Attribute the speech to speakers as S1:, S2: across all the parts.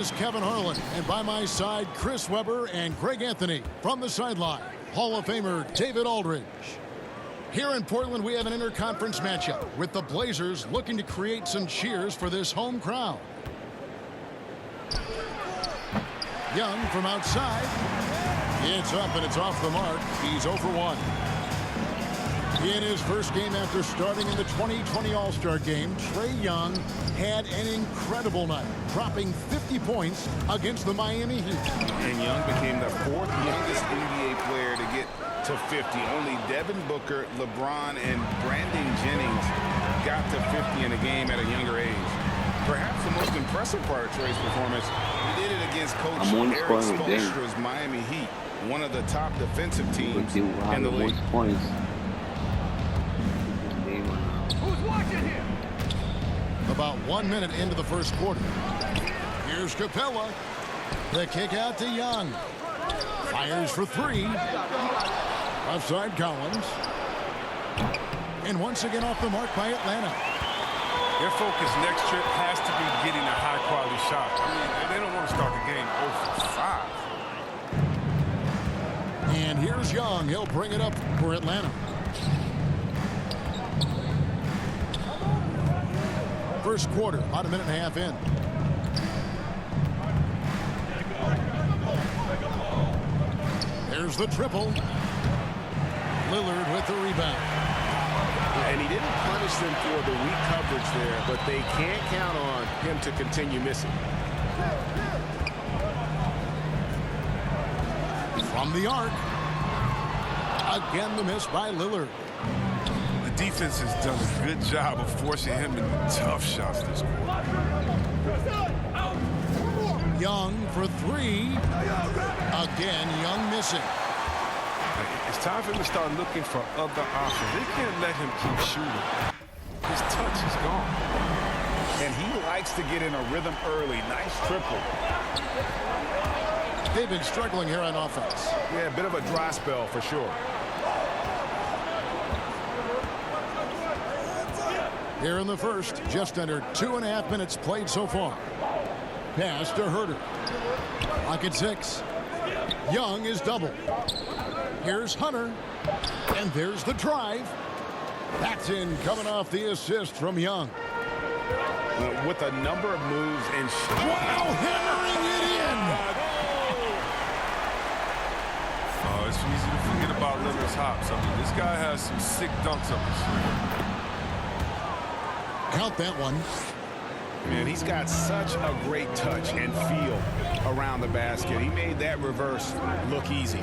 S1: Is Kevin Harlan, and by my side, Chris Webber and Greg Anthony. From the sideline, Hall of Famer David Aldridge. Here in Portland, we have an interconference matchup with the Blazers looking to create some cheers for this home crowd. Young from outside. It's up and it's off the mark. He's 0 for 1. In his first game after starting in the 2020 All-Star Game, Trae Young had an incredible night, dropping 50 points against the Miami Heat.
S2: And Young became the 4th youngest NBA player to get to 50. Only Devin Booker, LeBron, and Brandon Jennings got to 50 in a game at a younger age. Perhaps the most impressive part of Trae's performance, he did it against Coach Eric Spoelstra's Miami Heat, one of the top defensive teams in the league.
S1: About 1 minute into the first quarter. Here's Capella. The kick out to Young. Fires for 3. Offside Collins. And once again off the mark by Atlanta.
S3: Their focus next trip has to be getting a high-quality shot. I mean, they don't want to start the game 0 for 5.
S1: And here's Young. He'll bring it up for Atlanta. First quarter, about a minute and a half in. There's the triple. Lillard with the rebound.
S2: And he didn't punish them for the weak coverage there, but they can't count on him to continue missing.
S1: From the arc. Again, the miss by Lillard.
S3: The defense has done a good job of forcing him into tough shots this quarter.
S1: Young for 3. Again, Young missing.
S3: It's time for him to start looking for other options. They can't let him keep shooting. His touch is gone.
S2: And he likes to get in a rhythm early. Nice triple.
S1: They've been struggling here on offense.
S2: Yeah, a bit of a dry spell for sure.
S1: Here in the first, just under 2.5 minutes played so far. Pass to Herter. Lock at 6. Young is double. Here's Hunter. And there's the drive. That's in, coming off the assist from Young.
S2: With a number of moves and
S1: wow, hammering it in.
S3: Oh, it's easy to forget about Lillard's hops. I mean, this guy has some sick dunks up his sleeve.
S1: Count that one.
S2: Man, he's got such a great touch and feel around the basket. He made that reverse look easy.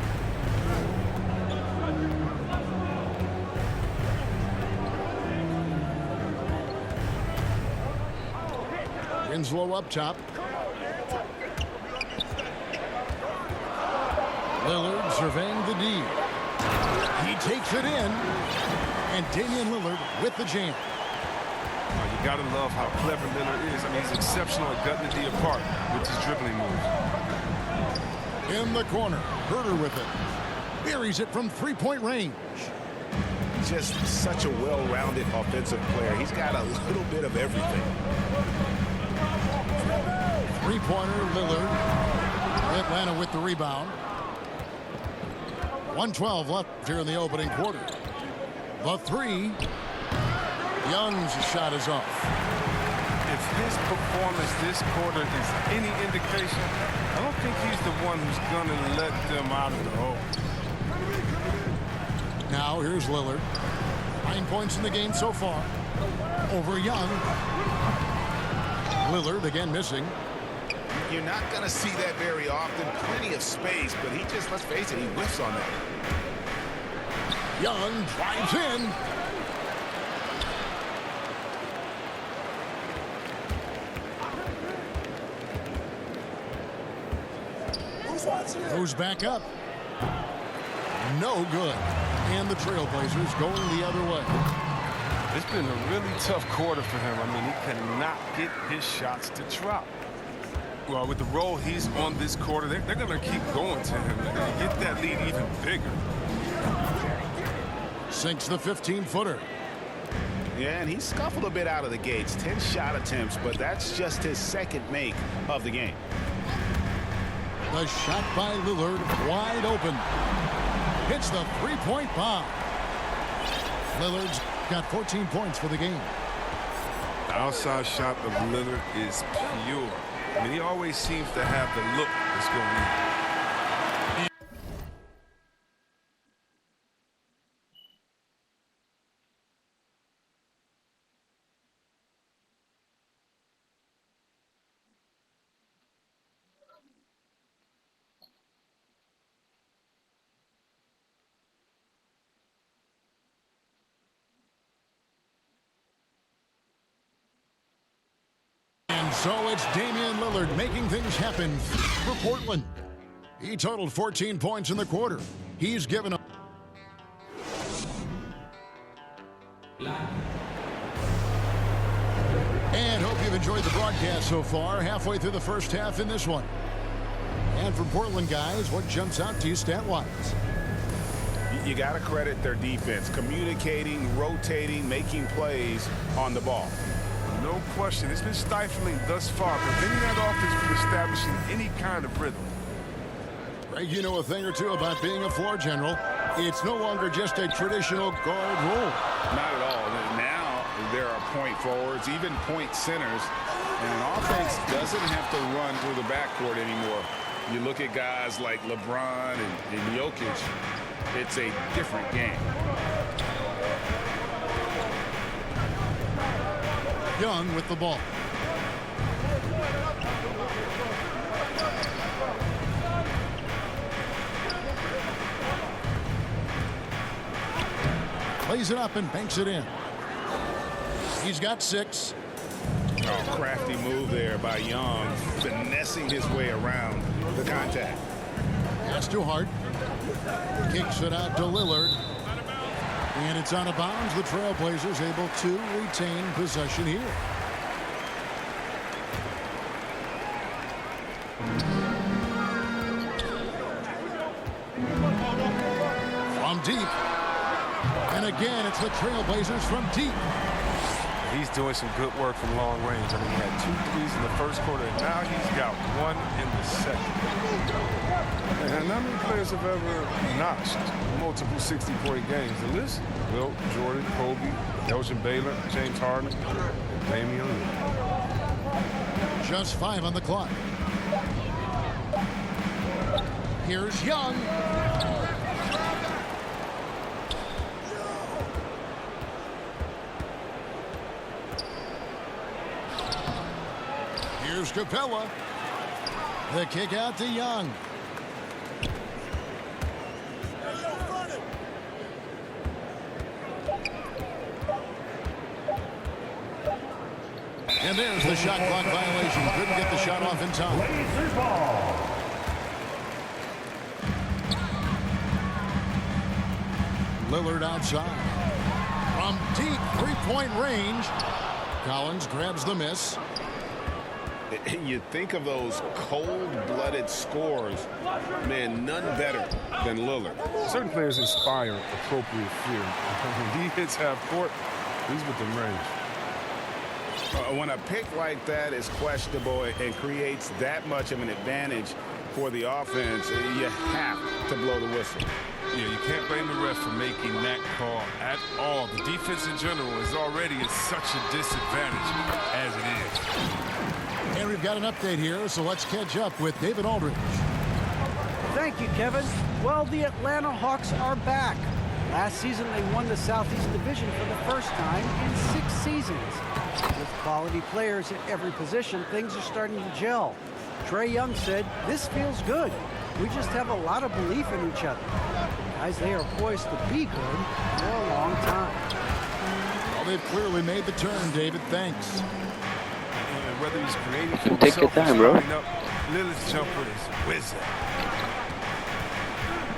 S1: Winslow up top. Lillard surveying the D. He takes it in. And Damian Lillard with the jam.
S3: You got to love how clever Lillard is. I mean, he's exceptional at gutting the D apart with his dribbling moves.
S1: In the corner, Herter with it. Buries it from 3-point range.
S2: Just such a well-rounded offensive player. He's got a little bit of everything.
S1: Three-pointer, Lillard. Atlanta with the rebound. 1:12 left here in the opening quarter. The 3. Young's shot is off.
S3: If his performance this quarter is any indication, I don't think he's the one who's going to let them out of the hole.
S1: Now here's Lillard. 9 points in the game so far. Over Young. Lillard again missing.
S2: You're not going to see that very often. Plenty of space, but he just, let's face it, he whiffs on that.
S1: Young drives in. Goes back up. No good. And the Trailblazers going the other way.
S3: It's been a really tough quarter for him. I mean, he cannot get his shots to drop. Well, with the role he's on this quarter, they're going to keep going to him. They're going to get that lead even bigger.
S1: Sinks the 15-footer.
S2: Yeah, and he scuffled a bit out of the gates. 10 shot attempts, but that's just his second make of the game.
S1: The shot by Lillard, wide open. Hits the three-point bomb. Lillard's got 14 points for the game.
S3: The outside shot of Lillard is pure. I mean, he always seems to have the look that's going to
S1: And so it's Damian Lillard making things happen for Portland. He totaled 14 points in the quarter. He's given up. And hope you've enjoyed the broadcast so far. Halfway through the first half in this one. And for Portland guys, what jumps out to you stat-wise?
S2: You got to credit their defense. Communicating, rotating, making plays on the ball.
S3: No question. It's been stifling thus far, preventing that offense from establishing any kind of rhythm.
S1: Greg, you know a thing or two about being a floor general. It's no longer just a traditional guard role.
S2: Not at all. Now there are point forwards, even point centers, and an offense doesn't have to run through the backcourt anymore. You look at guys like LeBron and Jokic, it's a different game.
S1: Young with the ball. Plays it up and banks it in. He's got 6.
S2: Oh, crafty move there by Young, finessing his way around the contact.
S1: That's too hard. Kicks it out to Lillard. And it's out of bounds. The Trailblazers able to retain possession here. From deep. And again, it's the Trailblazers from deep.
S3: He's doing some good work from long range. I mean, he had 2 threes in the first quarter, and now he's got 1 in the second. And how many players have ever notched multiple 60-point games? The list? Wilt, Jordan, Kobe, Elgin Baylor, James Harden, and Damian Lilard.
S1: Just 5 on the clock. Here's Young. Here's Capella. The kick out to Young. And there's the shot clock violation. Couldn't get the shot off in time. Lillard outside. From deep three-point range. Collins grabs the miss.
S2: You think of those cold-blooded scores, man, none better than Lillard.
S3: Certain players inspire appropriate fear. When he hits half court, he's within range.
S2: When a pick like that is questionable and creates that much of an advantage for the offense, you have to blow the whistle.
S3: Yeah, you can't blame the ref for making that call at all. The defense in general is already at such a disadvantage as it is.
S1: And we've got an update here, so let's catch up with David Aldridge.
S4: Thank you, Kevin. Well, the Atlanta Hawks are back. Last season, they won the Southeast Division for the first time in 6 seasons. With quality players at every position, things are starting to gel. Trae Young said, "This feels good. We just have a lot of belief in each other." Guys, they are poised to be good for a long time.
S1: Well, they've clearly made the turn, David. Thanks.
S3: And whether he's creating for
S5: Take your
S3: himself
S5: time,
S3: or
S5: bro.
S3: setting up, Lillard's jumper is whizzing.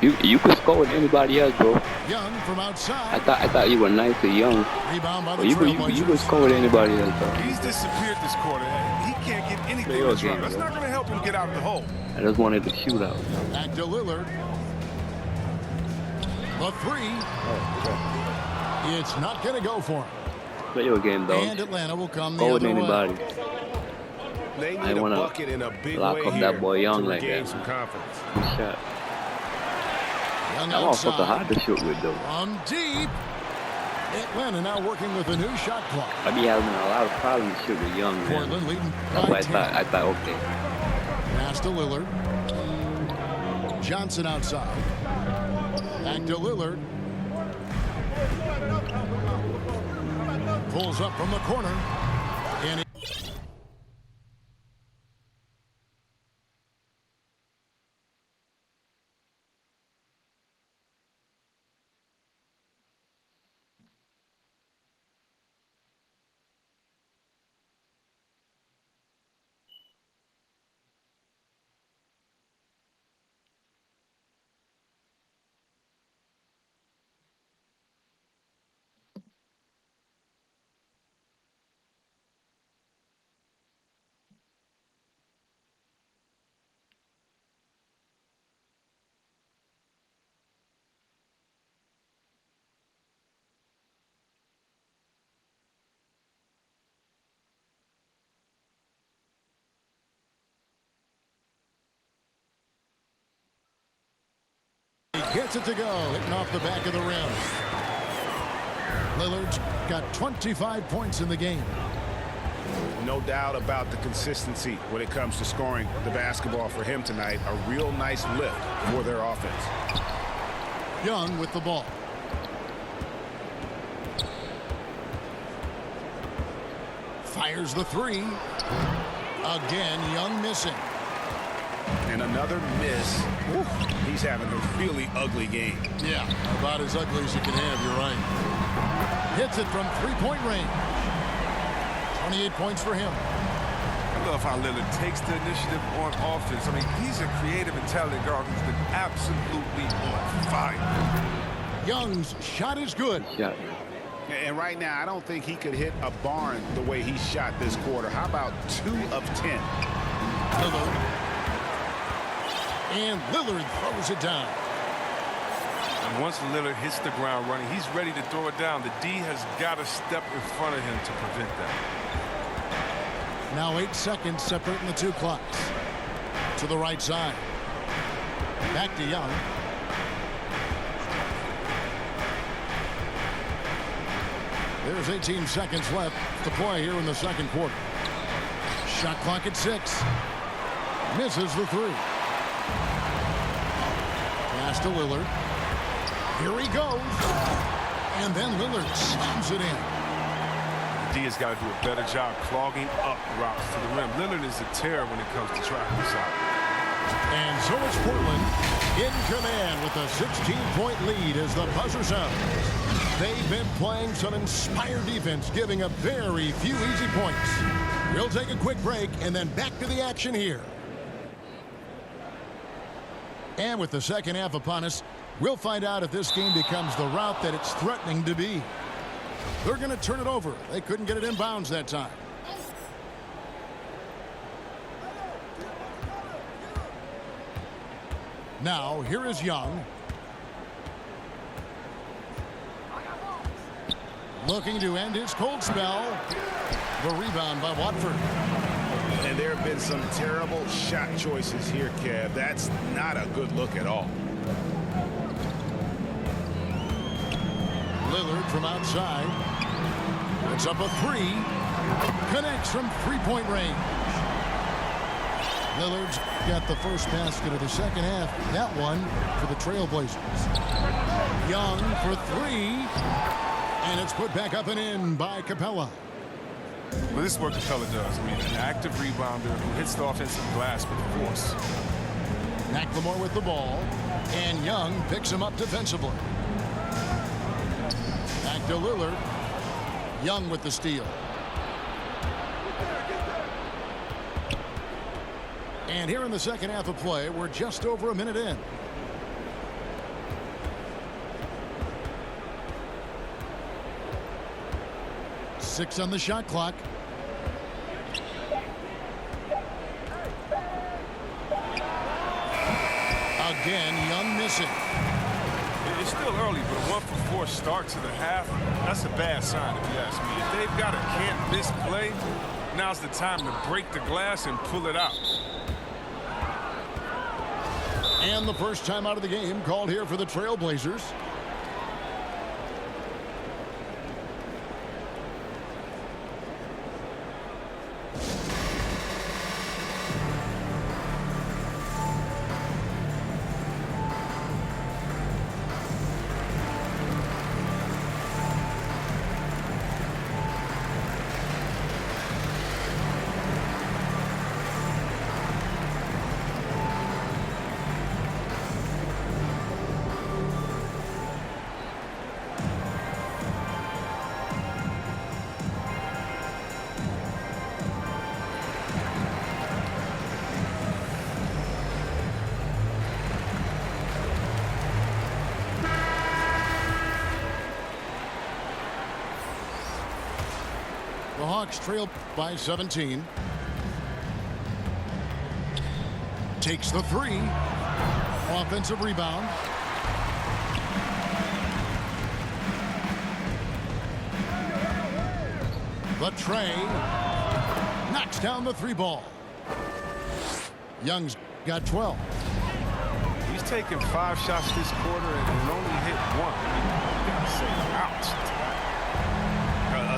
S5: You could score with anybody else, bro.
S1: Young from outside.
S5: I thought you were nice and young.
S1: Rebound by the
S5: You
S1: Trailblazers.
S5: could score with anybody else, though.
S3: He's disappeared this quarter. He can't get anything
S5: Play your
S3: to drop.
S5: game,
S3: That's
S5: bro.
S3: not going to help him get out of the hole.
S5: I just wanted to shoot out.
S1: Back to Lillard. The three. It's not going to go for him.
S5: Play your game, though.
S1: And Atlanta will come the
S5: Go with
S1: other way.
S5: anybody.
S2: They
S5: I
S2: need a
S5: wanna
S2: bucket in a big
S5: lock
S2: way
S5: up
S2: here
S5: that boy Young
S2: to
S5: like
S2: regain
S5: that.
S2: some confidence.
S5: Good shot.
S1: Young
S5: That motherfucker
S1: outside.
S5: hard to shoot with though.
S1: From deep. Atlanta now working with a new shot clock.
S5: I be having a lot of problems shooting Young, man.
S1: Portland leading
S5: That's
S1: by
S5: why
S1: 10.
S5: I thought, okay.
S1: Pass to Lillard. Johnson outside. Back to Lillard. Pulls up from the corner. And he gets it to go, hitting off the back of the rim. Lillard's got 25 points in the game.
S2: No doubt about the consistency when it comes to scoring the basketball for him tonight. A real nice lift for their offense.
S1: Young with the ball. Fires the three. Again, Young missing.
S2: And another miss. Woo, he's having a really ugly game.
S1: Yeah, about as ugly as you can have, you're right. Hits it from three-point range. 28 points for him.
S3: I love how Lillard takes the initiative on offense. I mean, he's a creative and talented guard who's been absolutely on fire.
S1: Young's shot is good.
S5: Shot.
S2: And right now, I don't think he could hit a barn the way he shot this quarter. How about 2 of 10?
S1: Lillard. And Lillard throws it down.
S3: And once Lillard hits the ground running, he's ready to throw it down. The D has got to step in front of him to prevent that.
S1: Now 8 seconds separating the two clocks. To the right side. Back to Young. There's 18 seconds left to play here in the second quarter. Shot clock at 6. Misses the three. Pass to Lillard. Here he goes. And then Lillard slams it in.
S3: D has got to do a better job clogging up routes to the rim. Lillard is a terror when it comes to tracking the shot.
S1: And so it's Portland in command with a 16-point lead as the buzzer sounds. They've been playing some inspired defense, giving up very few easy points. We'll take a quick break and then back to the action here. And with the second half upon us, we'll find out if this game becomes the route that it's threatening to be. They're going to turn it over. They couldn't get it in bounds that time. Now, here is Young. Looking to end his cold spell. The rebound by Watford.
S2: And there have been some terrible shot choices here, Kev. That's not a good look at all.
S1: Lillard from outside. Puts up a three. Connects from three-point range. Lillard's got the first basket of the second half. That one for the Trailblazers. Young for three. And it's put back up and in by Capella.
S3: Well, this is what Capella does. I mean, an active rebounder who hits the offensive glass with force.
S1: McLemore with the ball. And Young picks him up defensively. Back to Lillard. Young with the steal. And here in the second half of play, we're just over a minute in. Six on the shot clock. Again, Young missing.
S3: It's still early, but a 1-for-4 start to the half, that's a bad sign if you ask me. If they've got a can't-miss play, now's the time to break the glass and pull it out.
S1: And the first time out of the game called here for the Trailblazers. The Hawks trail by 17. Takes the three. Offensive rebound. The tray. Knocks down the three ball. Young's got 12.
S3: He's taken 5 shots this quarter and only hit 1. You gotta say, ouch.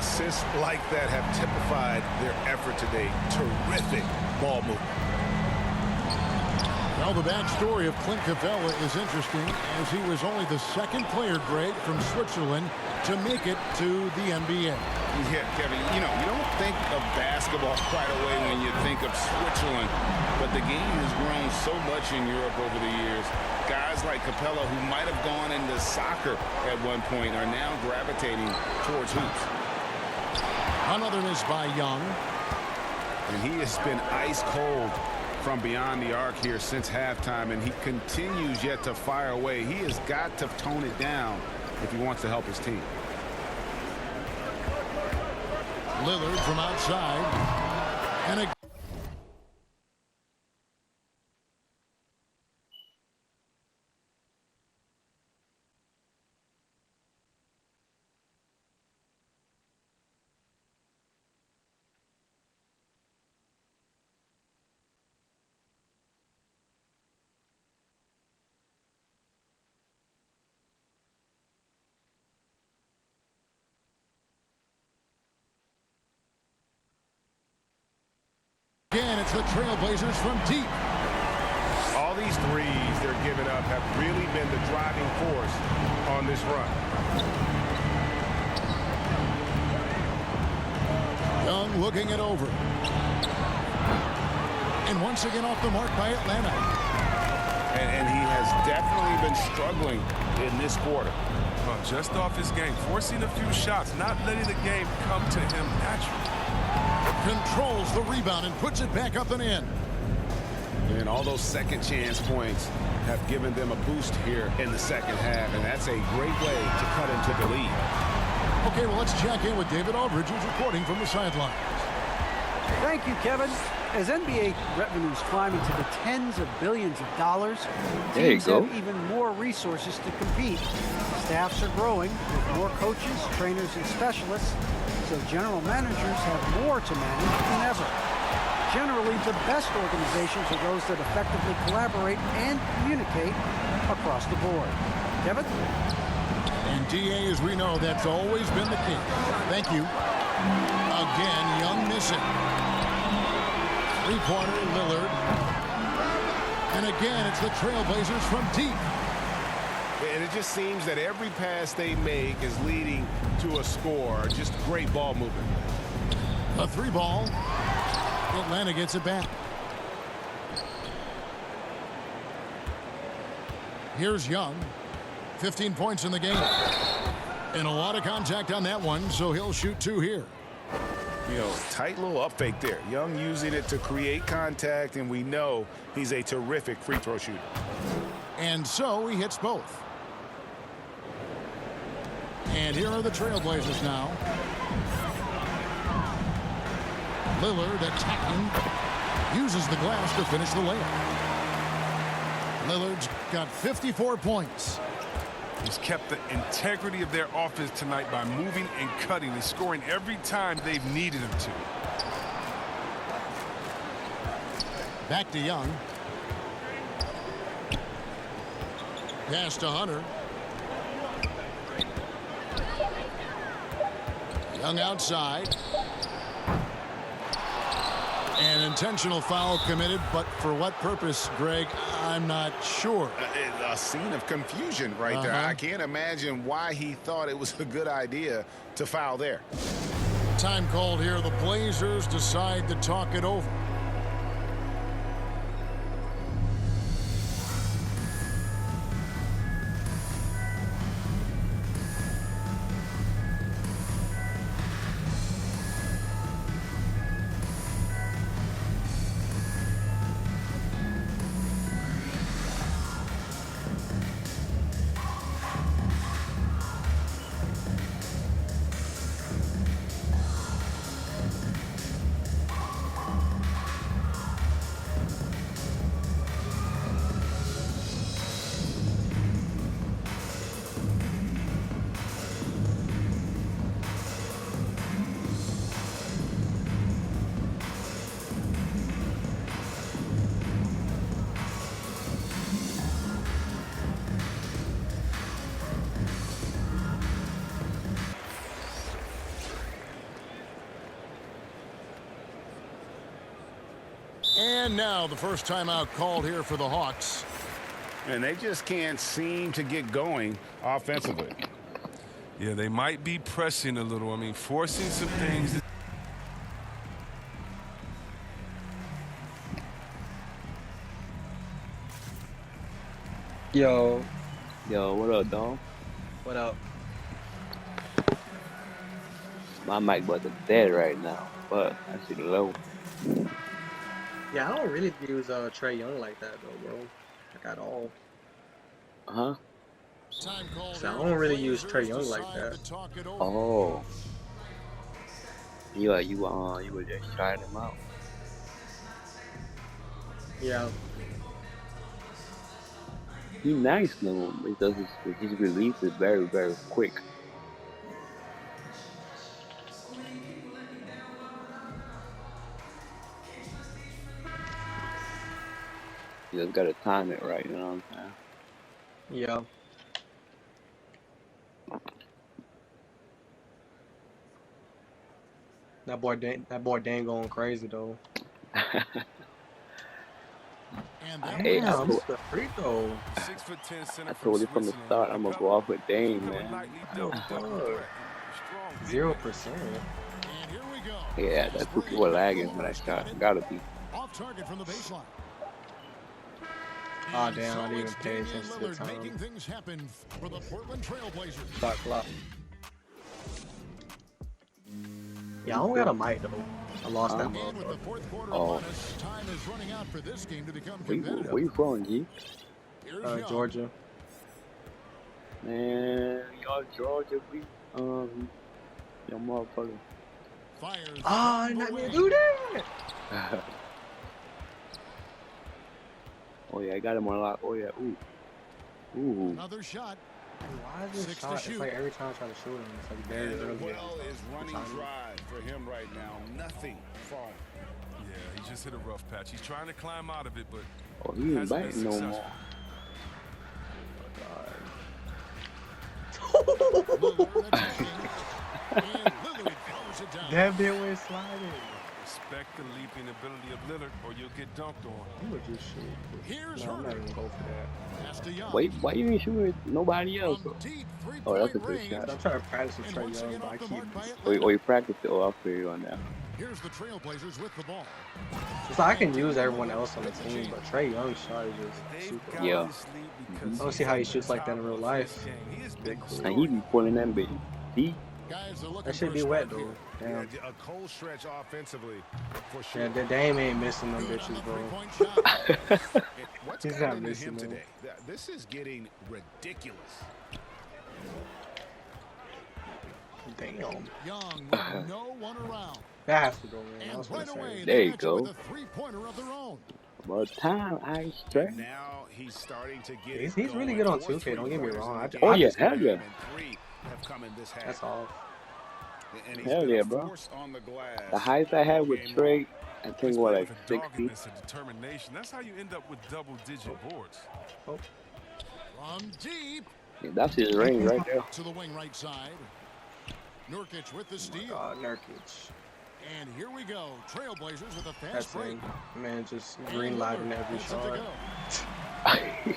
S2: Assists like that have typified their effort today. Terrific ball movement.
S1: Well, the backstory of Clint Capella is interesting, as he was only the second player, Greg, from Switzerland to make it to the NBA.
S2: Yeah, Kevin, you don't think of basketball right away when you think of Switzerland, but the game has grown so much in Europe over the years. Guys like Capella, who might have gone into soccer at one point, are now gravitating towards hoops.
S1: Another miss by Young.
S2: And he has been ice cold from beyond the arc here since halftime, and he continues yet to fire away. He has got to tone it down if he wants to help his team.
S1: Lillard from outside. And a again, it's the Trailblazers from deep.
S2: All these threes they're giving up have really been the driving force on this run.
S1: Young looking it over. And once again off the mark by Atlanta.
S2: And he has definitely been struggling in this quarter.
S3: Just off his game, forcing a few shots, not letting the game come to him naturally.
S1: Controls the rebound and puts it back up and in.
S2: And all those second chance points have given them a boost here in the second half, and that's a great way to cut into the lead.
S1: Okay, well, let's check in with David Aldridge, who's reporting from the sidelines.
S4: Thank you, Kevin. As NBA revenues climb into the tens of billions of dollars, teams have even more resources to compete. Staffs are growing with more coaches, trainers, and specialists, so general managers have more to manage than ever. Generally, the best organizations are those that effectively collaborate and communicate across the board. Kevin?
S1: And DA, as we know, that's always been the case. Thank you. Again, Young missing. Three-pointer, Lillard. And again, it's the Trailblazers from deep.
S2: And it just seems that every pass they make is leading to a score. Just great ball movement.
S1: A three ball. Atlanta gets it back. Here's Young. 15 points in the game. And a lot of contact on that one, so he'll shoot 2 here.
S2: Tight little up fake there. Young using it to create contact, and we know he's a terrific free throw shooter.
S1: And so he hits both. And here are the Trailblazers now. Lillard attacking. Uses the glass to finish the layup. Lillard's got 54 points.
S3: He's kept the integrity of their offense tonight by moving and cutting and scoring every time they've needed him to.
S1: Back to Young. Pass to Hunter. Young outside. An intentional foul committed, but for what purpose, Greg, I'm not sure.
S2: A scene of confusion right there. I can't imagine why he thought it was a good idea to foul there.
S1: Time called here. The Blazers decide to talk it over. And now the first timeout called here for the Hawks.
S2: And they just can't seem to get going offensively.
S3: Yeah, they might be pressing a little. I mean, forcing some things.
S6: Yo,
S5: What up, dog?
S6: what up?
S5: My mic button dead right now, but I see the low.
S6: Yeah, I don't really use Trey Young like that though, bro. Like at all.
S5: Huh?
S1: Time called
S6: So I
S1: here.
S6: don't really
S1: The
S6: use Trey
S1: Blazers
S6: Young like
S1: decide
S6: that.
S1: to talk it over.
S5: Oh. You were just trying him out.
S6: Yeah.
S5: He nice though, because his release is very, very quick. You just gotta time it right, you know what I'm saying?
S6: Yeah. That boy Dan going crazy though.
S1: And
S5: Hey,
S1: then
S5: I
S6: Damn,
S5: told-
S6: this is a free throw.
S3: 6'10" center
S5: I
S3: from
S5: told you from the
S3: Switzerland.
S5: start I'm gonna go off with Dame,
S3: Have a
S5: man.
S3: nightly
S6: Oh,
S3: double-double
S6: fuck.
S3: threat. Strong
S6: 0%.
S1: And here we go.
S5: Yeah, that took you a lagging for that shot. Gotta be.
S1: Off target from the baseline.
S6: Aw,
S1: And
S6: damn, I
S1: so
S6: didn't
S1: it's
S6: even pay
S1: Damian
S6: attention to the
S1: Lillard
S6: time.
S1: making things happen for the Portland Trailblazers.
S6: Shot clock. Yeah, I don't got a mic though. I lost that
S1: And with
S6: motherfucker.
S1: the fourth quarter
S5: Oh.
S1: upon us, time is running out for this game to become
S5: Where
S1: competitive.
S5: you from, G?
S1: Here's Young.
S6: Georgia.
S5: Man, y'all Georgia, your motherfucker.
S1: Fires.
S6: Ah,
S1: from
S6: not
S1: away.
S6: me do that.
S5: Oh yeah, I got him on lock. Oh yeah, ooh.
S1: Another shot.
S6: Why is this
S1: 6 to
S6: shot?
S1: shoot.
S6: It's like every time I try to shoot him, it's like very
S2: And the
S6: early.
S2: well is running dry for him right now. Nothing falling.
S3: Yeah, he just hit a rough patch. He's trying to climb out of it, but
S5: Oh, he ain't
S3: hasn't been
S5: biting no
S3: successful.
S5: more.
S1: Lillard attacking. And Lillard throws it down.
S6: That bit was sliding.
S3: Respect the leaping ability of Lillard, or you'll get dunked on.
S6: I'm gonna just shoot.
S1: Here's
S6: No, I'm not
S1: Herder.
S6: even go for that.
S1: Pass to Young.
S5: Wait, why you ain't shooting at nobody else?
S1: From deep
S5: Oh, that's a
S1: three-point
S5: good
S1: range.
S5: shot.
S6: I'm trying to practice with
S1: And
S6: Trey
S1: once
S6: Young,
S1: again
S6: but I
S1: off the
S6: keep.
S1: mark by
S5: Or
S1: Atlanta.
S5: you practice it? Oh, I'll figure you on that.
S1: Here's the Trailblazers with the ball.
S6: It's like I can use everyone else on the team, but Trey Young's shot is just
S3: They've
S6: super.
S3: got
S5: Yeah.
S3: this lead because
S6: I don't see how he shoots like that in real life.
S3: He has been
S5: And he be pulling that bitch deep.
S1: Guys are looking
S6: That should
S1: for
S6: be
S1: a
S6: wet
S1: spark here.
S6: though. Damn.
S2: Yeah, a cold stretch offensively for sure.
S6: Yeah, the Dame ain't missing them
S1: Good on the
S6: bitches, bro.
S1: three-point shot.
S2: What's
S6: He's
S2: gotten
S6: not
S2: into
S6: missing
S2: him
S6: them.
S2: today? This is getting ridiculous.
S6: Damn.
S1: Young with no one around.
S6: That has to go in. I
S1: And
S6: was
S1: right
S6: gonna
S1: away,
S6: say.
S5: There
S1: they
S5: you
S1: match it
S5: go.
S1: with a three-pointer of their own.
S5: About time I stretch.
S2: Now he's starting to get
S6: He's
S2: it
S6: really
S2: going.
S6: good on
S2: 4
S6: 2K, don't get me
S2: three-pointers
S6: wrong.
S2: in
S6: I
S2: the
S6: ju-
S2: game.
S5: Oh, yeah,
S6: just-
S5: hell yeah.
S2: And 3 have come in this half.
S6: That's all.
S2: And he's
S5: Hell
S2: been
S5: yeah,
S2: a
S5: bro.
S2: force on the glass
S5: The highest I
S2: all
S5: had with
S2: game long.
S5: Trey, I think,
S3: He's
S5: what,
S3: playing
S5: like
S3: with a
S5: 60.
S3: doggedness and determination. That's how you end up with double-digit boards.
S6: Oh,
S1: From deep
S5: Yeah, that's his range right there.
S1: to the wing right side. Nurkic with the
S6: oh my
S1: steal.
S6: God, Nurkic.
S1: And here we go. Trailblazers with a fast
S6: That's
S1: break.
S6: it. Man, just
S1: And
S6: green lighting
S1: Lillard
S6: every
S1: gets it to
S6: shot.
S1: go.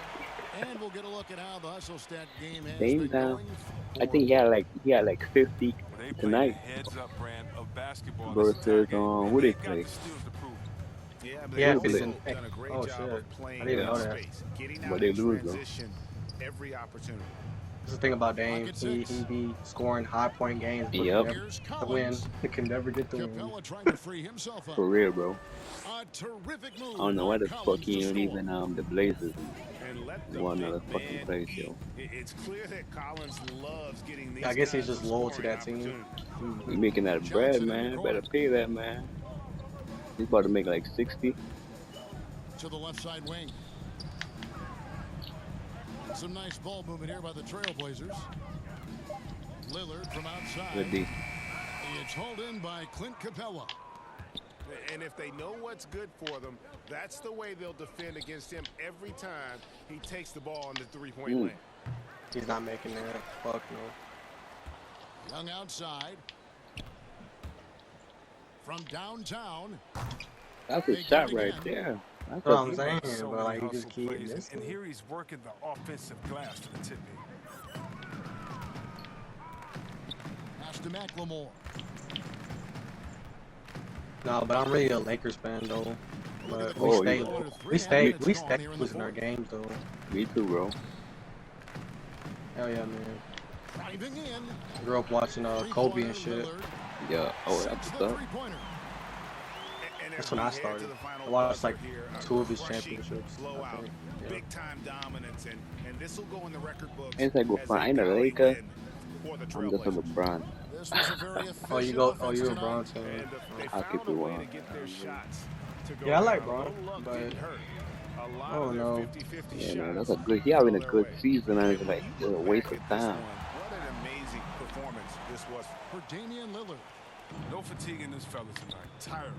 S1: And we'll get a look at how the hustle stat game has
S5: Same
S1: been
S5: time.
S1: going.
S5: I think he had like 50
S3: Well, they play the
S5: tonight
S3: heads-up brand of basketball this entire
S5: versus
S3: game, and
S5: who they
S3: they've got
S5: play.
S3: the steals to prove it.
S2: Yeah, but
S6: Yeah,
S2: they've
S5: Cleveland.
S2: also
S6: 50.
S2: done a great
S6: Oh
S2: job
S6: shit,
S2: of
S6: I
S2: playing
S6: didn't even
S2: in
S6: know that.
S2: space, getting
S5: But
S2: out
S5: they
S2: in
S5: lose though.
S2: transition every opportunity.
S6: That's the thing about Dame.
S1: Pocket
S6: He
S1: six.
S6: be scoring high point games, but
S5: Yep,
S6: never
S1: Here's
S6: get the win.
S1: Collins.
S6: He can never get the win.
S1: Capella trying to free himself up.
S5: for real, bro.
S1: A terrific move.
S5: I don't know why the fuck
S1: Collins
S5: he
S1: to
S5: ain't
S1: score.
S5: even the Blazers
S2: And let the
S5: won
S2: big
S5: another fucking
S2: man
S5: place,
S2: eat.
S5: yo.
S2: It's clear that Collins loves getting these
S6: I guess he's
S2: kinds
S6: just
S2: of
S6: loyal to
S2: scoring
S6: that team.
S2: opportunities.
S5: He making that bread,
S1: Johnson in the
S5: man.
S1: corner.
S5: Better pay that, man. He's about to make like 60.
S1: To the left side wing. Some nice ball movement here by the Trailblazers. Lillard from outside.
S5: Good D.
S1: It's hauled in by Clint Capella.
S2: And if they know what's good for them, that's the way they'll defend against him every time he takes the ball in the three-point lane.
S6: He's not making that. Fuck no.
S1: Young outside. From downtown.
S5: That's a shot right there. That's
S6: That's what I'm
S5: a,
S6: saying,
S3: So
S6: but
S3: many
S6: like he just
S3: hustle
S6: keep
S3: plays,
S6: missing.
S3: and here he's working the offensive glass to the tip in.
S1: Pass to McLemore.
S6: No, but I'm really a Lakers fan though. But
S5: Oh,
S6: we stay losing our games though.
S5: me too, bro.
S6: Hell yeah, man.
S1: Driving in.
S6: I grew up watching Kobe and shit.
S5: Yeah. Oh, that's
S1: Sets
S5: what's
S1: the
S5: up.
S1: three-pointer.
S6: That's when I started. I watched like 2 of his championships. I
S2: Blowout,
S6: think. Yeah.
S2: big time dominance, and this will go in the record books.
S5: Ain't that go
S2: as
S5: fine? I ain't a
S2: valley
S5: Laker.
S2: win for the
S5: I'm just a
S2: Trailblazers.
S5: LeBron.
S1: This was a very
S6: Oh, you
S1: efficient
S6: go. Oh,
S1: offense
S6: you're a
S1: tonight.
S6: Bron fan.
S2: And they
S5: I'll
S2: found
S5: keep
S2: a
S5: it
S2: way
S5: one.
S2: to get their shots to go
S6: Yeah, I like
S2: down.
S6: Bron,
S2: A little luck
S6: but
S2: didn't hurt. A lot
S6: oh
S2: of their
S6: no.
S2: 50-50
S5: Yeah, man,
S2: shots
S5: that's a good. He having a
S2: fell their
S5: good
S2: way.
S5: season, and it's
S2: And
S5: like
S2: when
S5: it's
S2: you
S5: a
S2: look
S5: waste
S2: back
S5: of
S2: at this
S5: time.
S2: one, what an amazing performance this was.
S1: For Damian Lillard.
S3: No fatigue in this fella tonight. Tireless,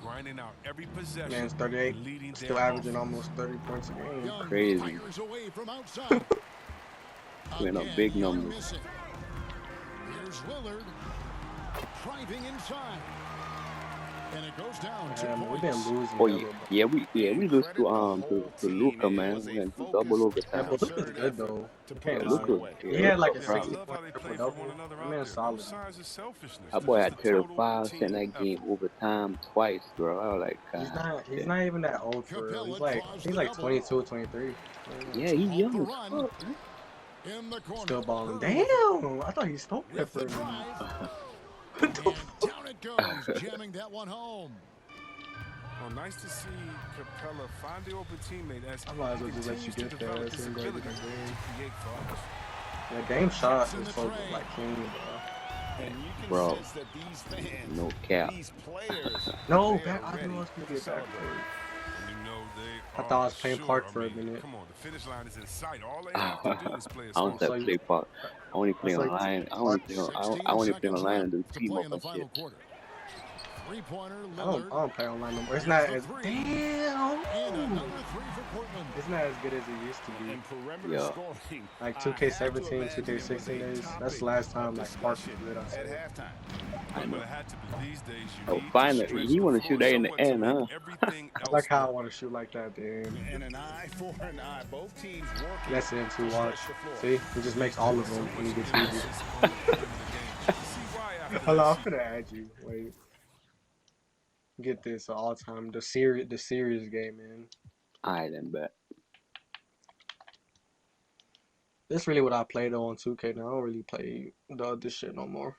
S3: grinding out every possession,
S6: Man's 38,
S3: and leading
S6: still
S3: their
S6: averaging
S3: offense.
S6: almost 30 points a game.
S1: Young
S5: Crazy.
S1: fires away from outside.
S5: Putting up
S1: Again,
S5: big
S1: Young
S5: numbers.
S1: missing. Here's Lillard. Driving inside. And it goes down 2
S6: Man, we've
S1: points.
S6: been losing.
S5: Oh
S6: ever,
S5: yeah,
S6: bro.
S5: we lose to Luca, man.
S2: Was
S5: We
S2: a
S5: went to
S2: focused,
S5: double
S6: Yeah,
S5: overtime.
S6: but Luka's
S2: concerted
S6: good
S2: effort
S6: though.
S2: to
S6: You
S2: put
S6: can't
S2: this
S6: lie.
S2: one
S5: Luka,
S2: away.
S5: yeah,
S6: He had like a
S5: Luka
S3: I
S6: 60
S5: problem.
S3: love how
S6: point
S3: they
S6: triple
S3: play for
S6: double.
S3: one another
S6: That
S3: out
S6: man's
S3: there.
S6: solid.
S3: No signs of selfishness.
S5: That
S3: They're
S5: boy
S3: just
S5: had
S3: a
S5: 35,
S3: total
S5: sent that
S3: team
S5: game
S3: effort.
S5: overtime twice, bro. I was like,
S6: He's
S5: God,
S6: he's
S5: damn.
S6: not even that old for real.
S1: Capella claws
S6: He's
S1: the
S6: like
S1: double.
S6: 22, 23.
S5: Yeah, he's
S1: Off
S5: young
S1: the
S5: as
S1: run.
S5: fuck, man.
S1: In the corner.
S6: Still balling.
S1: Hurd
S6: Damn! I thought he stole that
S1: with
S6: for
S1: the
S6: a minute.
S1: drive.
S6: What the
S1: And
S6: fuck?
S1: down it goes. Jamming that one home.
S3: Well, nice to see Capella find the open teammate as
S6: I might as well
S3: he
S6: just let you
S3: continues to
S6: get
S3: develop
S6: that.
S3: his
S6: So you
S3: ability
S6: gotta get
S3: to
S6: that
S3: create for others.
S6: Yeah, Dame shot
S1: Chips in
S6: is
S1: the
S6: so
S1: tray.
S6: like clean, bro.
S2: And you can
S5: Bro,
S2: sense that these fans,
S5: no cap.
S2: these players,
S6: No,
S2: they
S6: back.
S2: are
S6: I
S2: ready
S6: knew I was gonna
S2: to
S6: get back.
S2: celebrate.
S3: And you know they
S6: I thought I was
S3: are
S6: playing
S3: sure.
S6: Park for a
S3: I mean,
S6: minute.
S3: come on, the finish line is in sight. All they have to do is play a
S5: I
S3: small
S5: don't
S6: So
S5: that
S6: you-
S5: play part. I only play
S6: It's like
S5: online. I only play on.
S1: 16
S5: I only play
S1: seconds
S5: online and do
S1: left to
S5: team
S1: play
S5: up
S1: in the
S5: and
S1: final
S5: shit.
S1: quarter. Three-pointer,
S6: I
S1: Lillard.
S6: don't play online no more. It's
S1: Here's
S6: not
S1: the
S6: as
S1: three.
S6: damn.
S1: And another three for Portland.
S6: It's not as good as it used to be.
S2: And perimeter
S5: Yeah.
S2: scoring.
S6: Like
S2: I
S6: 2K17,
S2: have to imagine
S6: 2K16
S2: it was a
S6: days.
S2: topic
S6: That's the last time
S2: of
S6: like Park was
S2: discussion
S6: good. I
S2: at
S6: said.
S2: halftime.
S5: I know.
S3: But it had to be these days. You
S5: Oh,
S3: need to
S5: finally,
S3: stretch
S5: he
S3: the
S5: wanna
S3: floor
S5: shoot that in the
S3: somewhat to
S5: end,
S3: make
S5: huh?
S3: everything
S6: I
S3: else
S6: like how I
S3: work.
S6: want to shoot like that, dude.
S2: And an eye for an eye. Both teams working
S6: That's him too.
S2: to
S6: Watch.
S2: stretch the floor.
S6: See, he just makes all of them when he gets easy.
S3: Emphasis on the end of the game. You see why after
S6: Hello, I'm
S3: this.
S6: gonna add you. Wait. Get this all time. The serious game, man.
S5: Alright then, bet.
S6: That's really what I played on 2K now. I don't really play the other shit no more.